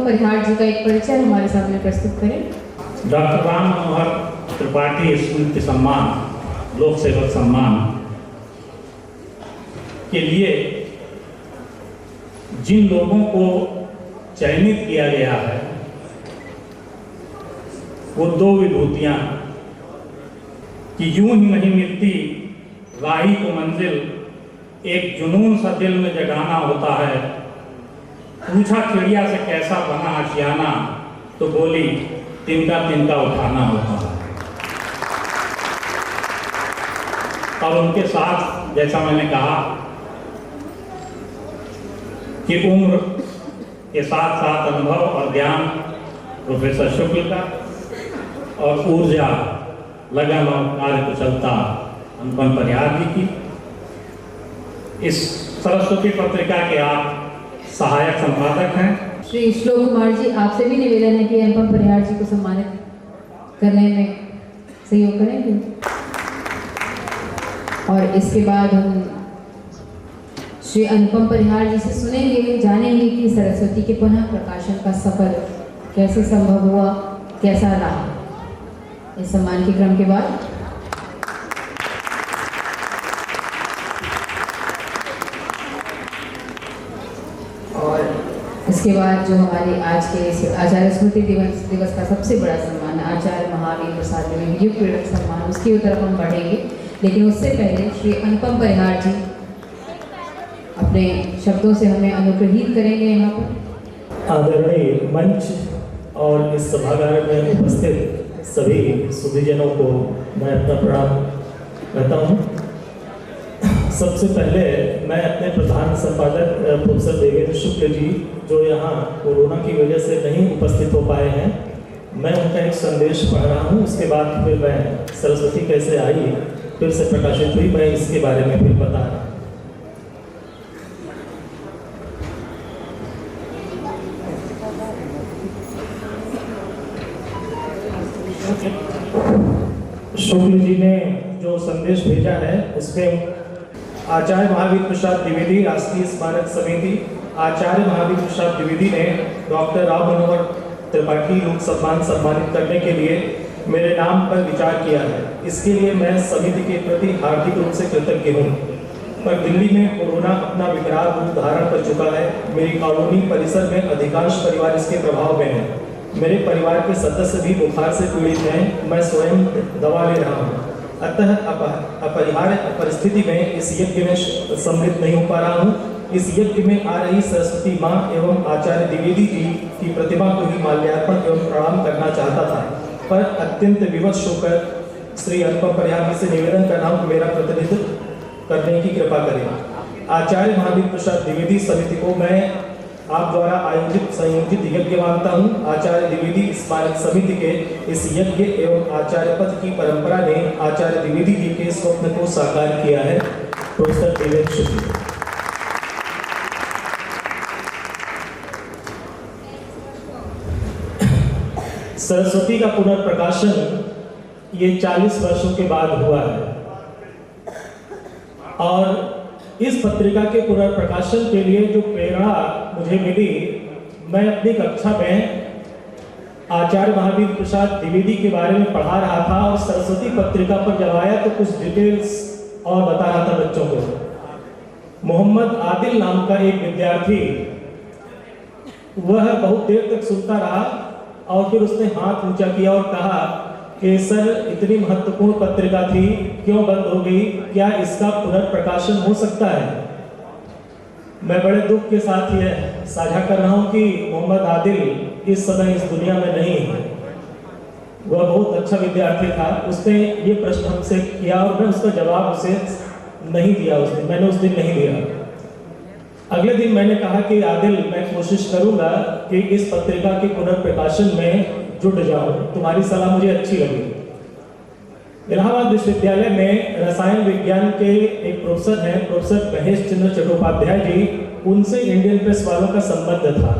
परिहार जी का एक परिचय हमारे सामने प्रस्तुत करें। डॉक्टर राम मनोहर त्रिपाठी स्मृति सम्मान, लोक सेवक सम्मान के लिए जिन लोगों को चयनित किया गया है वो दो विभूतियां कि यूं ही नहीं मिलती राही को मंजिल, एक जुनून सा दिल में जगाना होता है। पूछा चिड़िया से कैसा बना आशियाना, तो बोली तिनका तिनका उठाना होता है। और उनके साथ जैसा मैंने कहा कि उम्र के साथ साथ अनुभव और ज्ञान प्रोफेसर शुक्ल का, और ऊर्जा लगन और कार्यकुशलता अनुपम परिहार जी की। इस सरस्वती पत्रिका के आप सहायक संपादक हैं। श्री श्लोक कुमार जी, आपसे भी निवेदन है कि अनुपम परिहार जी को सम्मानित करने में सहयोग करेंगे। और इसके बाद हम श्री अनुपम परिहार जी से सुनेंगे, जानेंगे कि सरस्वती के पुनः प्रकाशन का सफर कैसे संभव हुआ, कैसा रहा। इस सम्मान के क्रम के बाद इसके बाद जो हमारे आज के आचार्य स्मृति दिवस का सबसे बड़ा सम्मान आचार्य महावीर प्रसाद द्विवेदी युग क्रीड़क सम्मान, उसकी तरफ हम बढ़ेंगे। लेकिन उससे पहले श्री अनुपम परिहार जी अपने शब्दों से हमें अनुग्रहित करेंगे। यहाँ पर आदरणीय मंच और इस सभागार में उपस्थित सभी सुधीजनों को मैं अपना प्रणाम करता हूँ। सबसे पहले मैं अपने प्रधान संपादक प्रोफेसर देवेंद्र शुक्ल जी, जो यहाँ कोरोना की वजह से नहीं उपस्थित हो पाए हैं, मैं उनका एक संदेश पढ़ रहा हूँ। उसके बाद फिर मैं सरस्वती कैसे आई, फिर से प्रकाशित हुई, मैं इसके बारे में फिर बता रहा हूँ। शुक्ल जी ने जो संदेश भेजा है उसमें आचार्य महावीर प्रसाद द्विवेदी राष्ट्रीय स्मारक समिति, आचार्य महावीर प्रसाद द्विवेदी ने डॉक्टर राम मनोहर त्रिपाठी लोक सम्मान सम्मानित करने के लिए मेरे नाम पर विचार किया है। इसके लिए मैं समिति के प्रति हार्दिक रूप से कृतज्ञ हूँ। पर दिल्ली में कोरोना अपना विकराल रूप धारण कर चुका है। मेरी कॉलोनी परिसर में अधिकांश परिवार इसके प्रभाव में है। मेरे परिवार के सदस्य भी बुखार से पीड़ित हैं। मैं स्वयं दवा ले रहा हूँ, अतः अपरिहार्य परिस्थिति में इस यज्ञ में सम्मिलित नहीं हो पा रहा हूँ। इस यज्ञ में आ रही सरस्वती माँ एवं आचार्य द्विवेदी जी की प्रतिमा को ही माल्यार्पण एवं प्रणाम करना चाहता था, पर अत्यंत विवश होकर श्री अनुपम परिहार जी से निवेदन कर रहा हूँ कि मेरा प्रतिनिधित्व करने की कृपा करें। आचार्य महावीर प्रसाद द्विवेदी समिति को मैं आप द्वारा आयोजित संयोजित यज्ञ मानता हूँ। आचार्य द्विवेदी स्मारक समिति के इस यज्ञ एवं आचार्य पद की परंपरा ने आचार्य द्विवेदी जी के स्वप्न को साकार किया है। प्रोफेसर देवेंद्र शुक्ल। सरस्वती का पुनर्प्रकाशन ये 40 वर्षों के बाद हुआ है और इस पत्रिका के पुनर्प्रकाशन के लिए जो प्रेरणा मुझे मिली, मैं अपनी कक्षा में आचार्य महावीर प्रसाद द्विवेदी के बारे में पढ़ा रहा था और सरस्वती पत्रिका पर जब आया तो कुछ डिटेल्स और बता रहा था बच्चों को। मोहम्मद आदिल नाम का एक विद्यार्थी, वह बहुत देर तक सुनता रहा और फिर उसने हाथ ऊंचा किया और कहा कि सर, इतनी महत्वपूर्ण पत्रिका थी, क्यों बंद हो गई? क्या इसका पुनर्प्रकाशन हो सकता है? मैं बड़े दुख के साथ यह साझा कर रहा हूं कि मोहम्मद आदिल इस समय इस दुनिया में नहीं है। वह बहुत अच्छा विद्यार्थी था। उसने ये प्रश्न हमसे किया और मैं उसका जवाब उसे नहीं दिया। मैंने उस दिन नहीं दिया। अगले दिन मैंने कहा कि आदिल, मैं कोशिश करूंगा कि इस पत्रिका के पुनर्प्रकाशन में जुट जाऊं, तुम्हारी सलाह मुझे अच्छी लगी। इलाहाबाद विश्वविद्यालय में रसायन विज्ञान के एक प्रोफेसर हैं, प्रोफेसर महेश चंद्र चट्टोपाध्याय जी, उनसे इंडियन प्रेस वालों का संबंध था।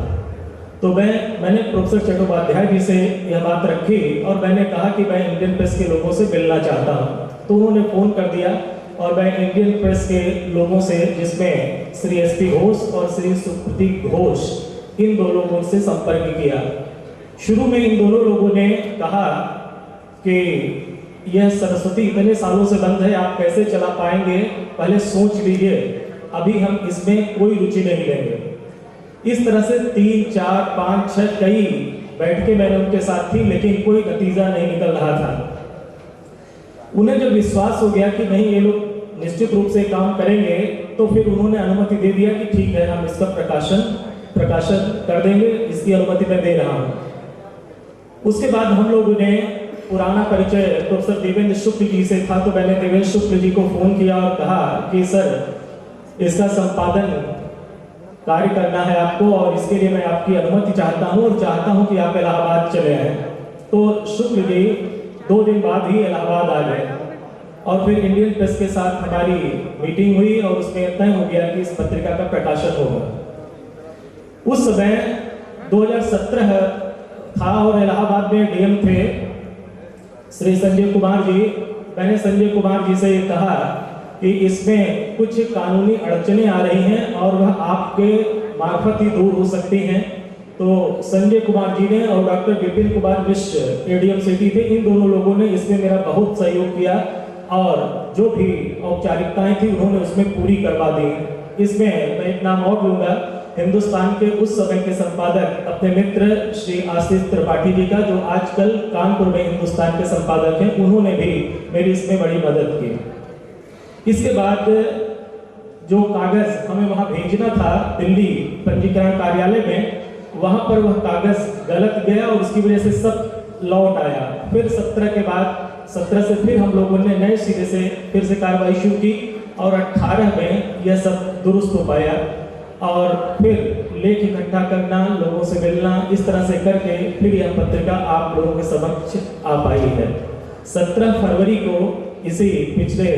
तो मैंने प्रोफेसर चट्टोपाध्याय जी से यह बात रखी और मैंने कहा कि मैं इंडियन प्रेस के लोगों से मिलना चाहता हूँ। तो उन्होंने फ़ोन कर दिया और मैं इंडियन प्रेस के लोगों से, जिसमें श्री एसपी घोष और श्री सुकृति घोष, इन दो लोगों से संपर्क किया। शुरू में इन दोनों लोगों ने कहा कि यह सरस्वती इतने सालों से बंद है, आप कैसे चला पाएंगे, पहले सोच लीजिए, अभी हम इसमें कोई रुचि नहीं लेंगे। इस तरह से 3, 4, 5, 6 कई बैठकें मैंने उनके साथ थी, लेकिन कोई नतीजा नहीं निकल रहा था। उन्हें जब विश्वास हो गया कि नहीं ये लोग निश्चित रूप से काम करेंगे, तो फिर उन्होंने अनुमति दे दिया कि ठीक है, हम इसका प्रकाशन कर देंगे, इसकी अनुमति मैं दे रहा हूँ। उसके बाद हम लोगों ने पुराना परिचय प्रोफेसर देवेंद्र शुक्ल जी से था, तो मैंने देवेंद्र शुक्ल जी को फोन किया और कहा कि सर इसका संपादन कार्य करना है आपको और इसके लिए मैं आपकी अनुमति चाहता हूँ और चाहता हूँ कि आप इलाहाबाद चले आए। तो शुक्ल जी 2 दिन बाद ही इलाहाबाद आ गए और फिर इंडियन प्रेस के साथ हमारी मीटिंग हुई और उसमें तय हो गया कि इस पत्रिका का प्रकाशन होगा। उस समय 2017 था और इलाहाबाद में डीएम थे श्री संजय कुमार जी। मैंने संजय कुमार जी से ये कहा कि इसमें कुछ कानूनी अड़चनें आ रही हैं और वह आपके मार्फत ही दूर हो सकती हैं। तो संजय कुमार जी ने और doctor Vipin Kumar Mishra ADM city थे, इन दोनों लोगों ने इसमें मेरा बहुत सहयोग किया और जो भी औपचारिकताएं थी उन्होंने उसमें पूरी करवा दी। इसमें मैं एक नाम और लूंगा, हिंदुस्तान के उस समय के संपादक अपने मित्र श्री आशीष त्रिपाठी जी का, जो आजकल कानपुर में हिंदुस्तान के संपादक हैं, उन्होंने भी मेरी इसमें बड़ी मदद की। इसके बाद जो कागज हमें वहां भेजना था दिल्ली पंजीकरण कार्यालय में, वहां पर वह कागज गलत गया और उसकी वजह से सब लौट आया। फिर 17 के बाद 17 से फिर हम लोगों ने नए सिरे से फिर से कार्रवाई शुरू की और 18 में यह सब दुरुस्त हो पाया और फिर लेख इकट्ठा करना, लोगों से मिलना, इस तरह से करके फिर यह पत्रिका आप लोगों के समक्ष आ पाई है। 17 फरवरी को, इसी पिछले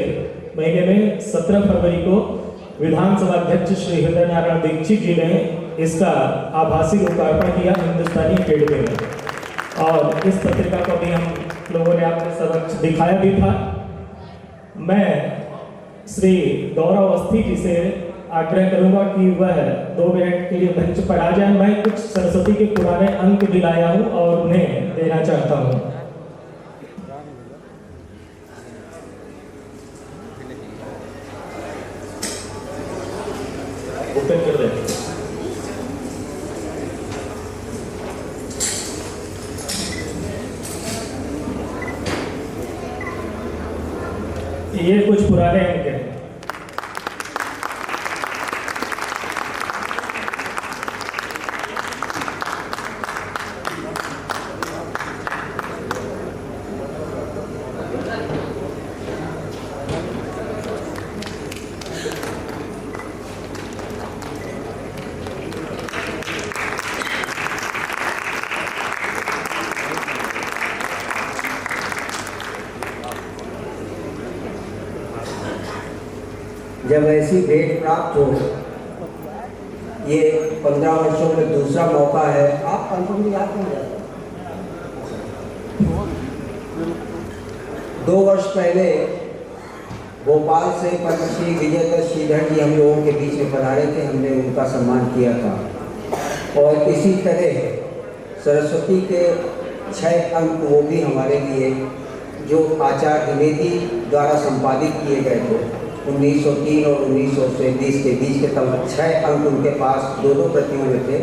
महीने में 17 फरवरी को विधानसभा अध्यक्ष श्री हृदय नारायण दीक्षित जी ने इसका आभासी लोकार्पण किया हिंदुस्तानी अकेडमी में और इस पत्रिका को भी हम लोगों ने आपके समक्ष दिखाया भी था। मैं श्री गौरव अवस्थी जी से आग्रह करूंगा कि वह 2 मिनट के लिए मंच पर आ जाए। मैं कुछ सरस्वती के पुराने अंक भी लाया हूं और उन्हें देना चाहता हूं। ओपन कर दे। ये कुछ पुराने अंक हैं। जब ऐसी भेंट प्राप्त हो, ये 15 वर्षों में दूसरा मौका है। आप कंपनी याद नहीं जाते। 2 वर्ष पहले भोपाल से पद्मश्री विजयदत्त श्रीधर जी हम लोगों के बीच में पधारे थे, हमने उनका सम्मान किया था और इसी तरह सरस्वती के 6 अंक वो भी हमारे लिए, जो आचार्य द्विवेदी द्वारा संपादित किए गए थे 1903 और 1920 के बीच के, तब 6 अंक उनके पास 2 प्रतियों में थे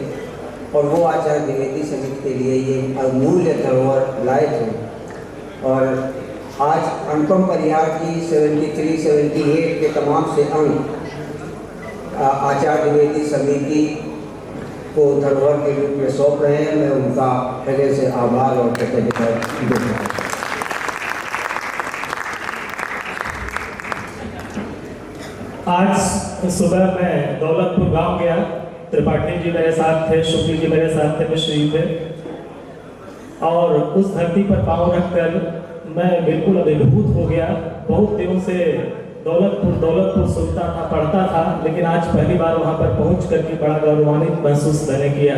और वो आचार्य द्विवेदी समिति के लिए ये अमूल्य धरोहर लाए थे। और आज अनुपम परिहार जी 73, 78 के तमाम से अंक आचार्य द्विवेदी समिति को धरोहर के रूप में सौंप रहे हैं। मैं उनका हृदय से आभार और कृतज्ञता देता हूँ। आज सुबह मैं दौलतपुर गांव गया, त्रिपाठी जी मेरे साथ थे, शुक्ल जी मेरे साथ थे, मिश्र जी थे और उस धरती पर पांव रखकर मैं बिल्कुल अभिभूत हो गया। बहुत दिनों से दौलतपुर सुनता था, पढ़ता था, लेकिन आज पहली बार वहां पर पहुंच करके बड़ा गौरवान्वित महसूस मैंने किया।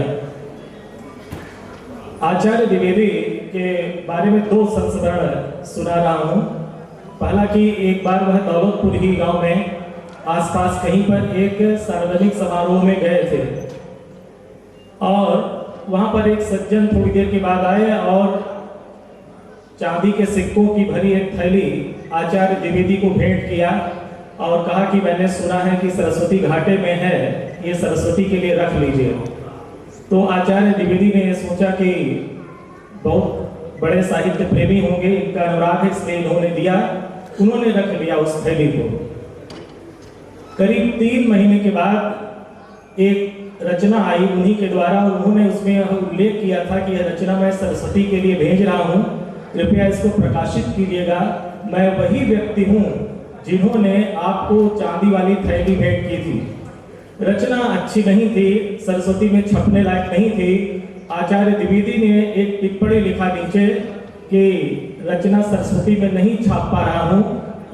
आचार्य द्विवेदी के बारे में दो संस्मरण सुना रहा हूँ। पहला कि एक बार वह दौलतपुर ही गांव में आसपास कहीं पर एक सार्वजनिक समारोह में गए थे और वहां पर एक सज्जन थोड़ी देर के बाद आए और चांदी के सिक्कों की भरी एक थैली आचार्य द्विवेदी को भेंट किया और कहा कि मैंने सुना है कि सरस्वती घाटे में है, ये सरस्वती के लिए रख लीजिए। तो आचार्य द्विवेदी ने सोचा कि बहुत बड़े साहित्य प्रेमी होंगे, इनका अनुराग है, इसलिए इन्होंने दिया। उन्होंने रख लिया उस थैली को। करीब 3 महीने के बाद एक रचना आई उन्हीं के द्वारा। उन्होंने उसमें उल्लेख किया था कि यह रचना मैं सरस्वती के लिए भेज रहा हूँ, कृपया इसको प्रकाशित कीजिएगा। मैं वही व्यक्ति हूँ जिन्होंने आपको चांदी वाली थैली भेंट की थी। रचना अच्छी नहीं थी, सरस्वती में छपने लायक नहीं थी। आचार्य द्विवेदी ने एक टिप्पणी लिखा नीचे कि रचना सरस्वती में नहीं छाप पा रहा हूँ,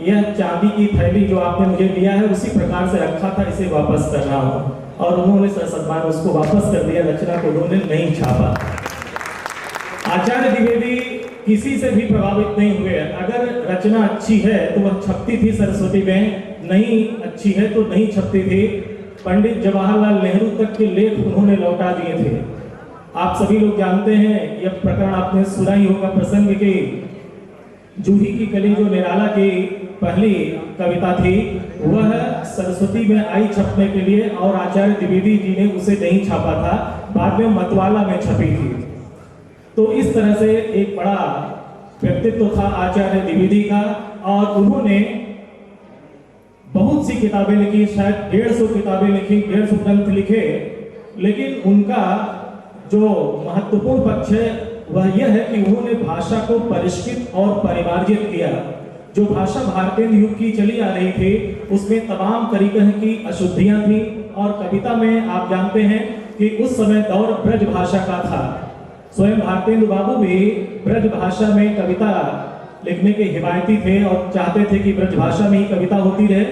यह चांदी की थैली जो आपने मुझे दिया है उसी प्रकार से रखा था, इसे वापस कर रहा हूँ। और उन्होंने ससम्मान उसको वापस कर दिया, रचना को उन्होंने नहीं छापा। आचार्य द्विवेदी किसी से भी प्रभावित नहीं हुए। अगर रचना अच्छी है तो वह छपती थी सरस्वती में, नहीं अच्छी है तो नहीं छपती थी। पंडित जवाहरलाल नेहरू तक के लेख उन्होंने लौटा दिए थे। आप सभी लोग जानते हैं, यह प्रकरण आपने सुना ही होगा, प्रसंग की जूही की कली जो निराला की पहली कविता थी, वह सरस्वती में आई छपने के लिए और आचार्य द्विवेदी जी ने उसे नहीं छापा था, बाद में मतवाला में छपी थी। तो इस तरह से एक बड़ा व्यक्तित्व था आचार्य द्विवेदी का और उन्होंने बहुत सी किताबें लिखी, शायद 150 किताबें लिखी, 150 ग्रंथ लिखे। लेकिन उनका जो महत्वपूर्ण पक्ष है वह यह है कि उन्होंने भाषा को परिष्कृत और परिमार्जित किया। जो भाषा भारतीय युग की चली आ रही थी उसमें तमाम तरीके की अशुद्धियां थी और कविता में आप जानते हैं कि उस समय दौर ब्रज भाषा का था। स्वयं भारतेंदु बाबू भी ब्रज भाषा में कविता लिखने के हिमायती थे और चाहते थे कि ब्रज भाषा में ही कविता होती रहे।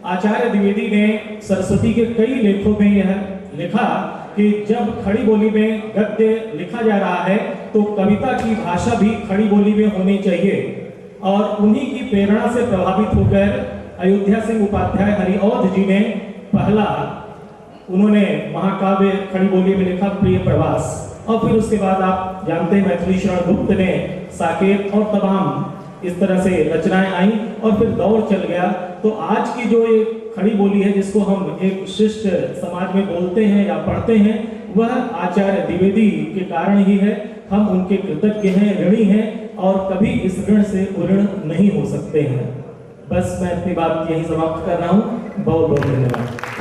आचार्य द्विवेदी ने सरस्वती के कई लेखों में यह लिखा कि जब खड़ी बोली में गद्य लिखा जा रहा है तो कविता की भाषा भी खड़ी बोली में होनी चाहिए। और उन्हीं की प्रेरणा से प्रभावित होकर अयोध्या सिंह उपाध्याय हरिऔध जी ने पहला उन्होंने महाकाव्य खड़ी बोली में लिखा, प्रिय प्रवास। और फिर उसके बाद आप जानते हैं मैथिली शरण गुप्त ने साकेत और तमाम इस तरह से रचनाएं आई और फिर दौर चल गया। तो आज की जो एक खड़ी बोली है जिसको हम एक शिष्ट समाज में बोलते हैं या पढ़ते हैं, वह आचार्य द्विवेदी के कारण ही है। हम उनके कृतज्ञ हैं, ऋणी हैं और कभी इस ऋण से उऋण नहीं हो सकते हैं। बस मैं अपनी बात यही समाप्त कर रहा हूँ। बहुत बहुत धन्यवाद।